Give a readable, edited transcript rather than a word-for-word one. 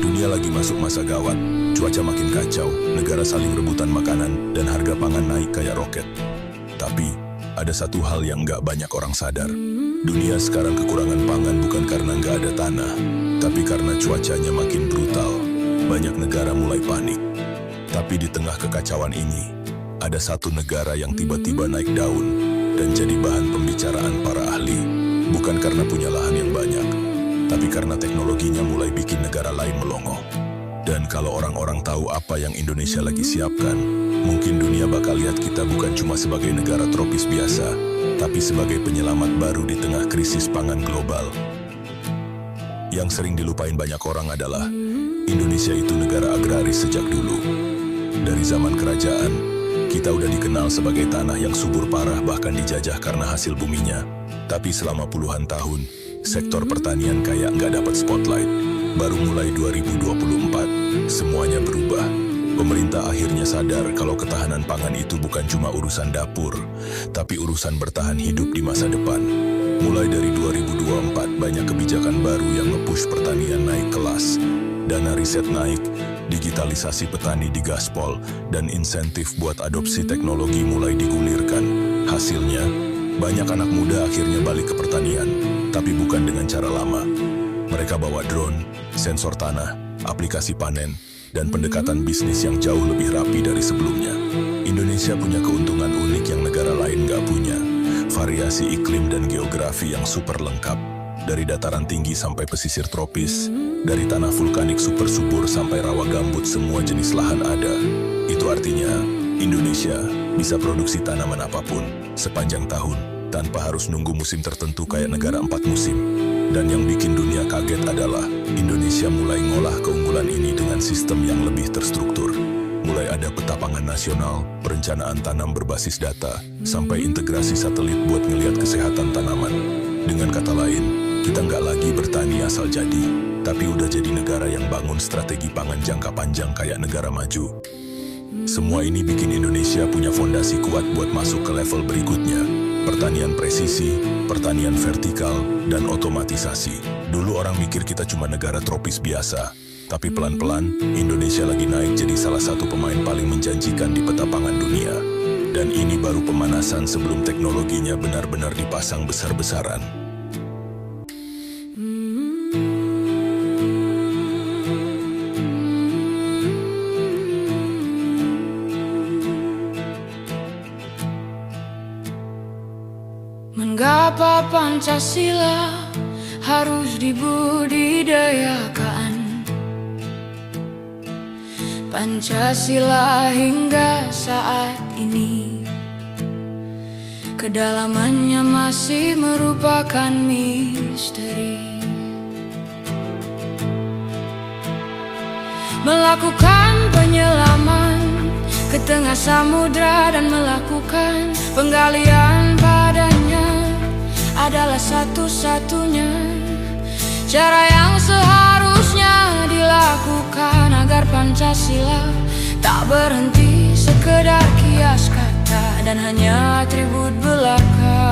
Dunia lagi masuk masa gawat, cuaca makin kacau, negara saling rebutan makanan, dan harga pangan naik kayak roket. Tapi, ada satu hal yang nggak banyak orang sadar. Dunia sekarang kekurangan pangan bukan karena nggak ada tanah, tapi karena cuacanya makin brutal. Banyak negara mulai panik. Tapi di tengah kekacauan ini, ada satu negara yang tiba-tiba naik daun dan jadi bahan pembicaraan para ahli. Bukan karena punya lahan yang banyak, tapi karena teknologinya mulai bikin negara lain melongo. Dan kalau orang-orang tahu apa yang Indonesia lagi siapkan, mungkin dunia bakal lihat kita bukan cuma sebagai negara tropis biasa, tapi sebagai penyelamat baru di tengah krisis pangan global. Yang sering dilupain banyak orang adalah Indonesia itu negara agraris sejak dulu. Dari zaman kerajaan, kita udah dikenal sebagai tanah yang subur parah, bahkan dijajah karena hasil buminya. Tapi selama puluhan tahun, sektor pertanian kayak nggak dapat spotlight. Baru mulai 2024, semuanya berubah. Pemerintah akhirnya sadar kalau ketahanan pangan itu bukan cuma urusan dapur, tapi urusan bertahan hidup di masa depan. Mulai dari 2024, banyak kebijakan baru yang nge-push pertanian naik kelas. Dana riset naik, digitalisasi petani digaspol, dan insentif buat adopsi teknologi mulai digulirkan. Hasilnya, banyak anak muda akhirnya balik ke pertanian, tapi bukan dengan cara lama. Mereka bawa drone, sensor tanah, aplikasi panen, dan pendekatan bisnis yang jauh lebih rapi dari sebelumnya. Indonesia punya keuntungan unik yang negara lain nggak punya. Variasi iklim dan geografi yang super lengkap. Dari dataran tinggi sampai pesisir tropis, dari tanah vulkanik super subur sampai rawa gambut, semua jenis lahan ada. Itu artinya, Indonesia bisa produksi tanaman apapun sepanjang tahun, tanpa harus nunggu musim tertentu kayak negara 4 musim. Dan yang bikin dunia kaget adalah Indonesia mulai ngolah keunggulan ini dengan sistem yang lebih terstruktur. Mulai ada peta pangan nasional, perencanaan tanam berbasis data, sampai integrasi satelit buat ngelihat kesehatan tanaman. Dengan kata lain, kita nggak lagi bertani asal jadi, tapi udah jadi negara yang bangun strategi pangan jangka panjang kayak negara maju. Semua ini bikin Indonesia punya fondasi kuat buat masuk ke level berikutnya. Pertanian presisi, pertanian vertikal, dan otomatisasi. Dulu orang mikir kita cuma negara tropis biasa, tapi pelan-pelan Indonesia lagi naik jadi salah satu pemain paling menjanjikan di peta pangan dunia. Dan ini baru pemanasan sebelum teknologinya benar-benar dipasang besar-besaran. Mengapa Pancasila harus dibudidayakan? Pancasila hingga saat ini kedalamannya masih merupakan misteri. Melakukan penyelaman ke tengah samudra dan melakukan penggalian padanya adalah satu-satunya cara yang seharusnya dilakukan agar Pancasila tak berhenti sekedar kias kata dan hanya atribut belaka.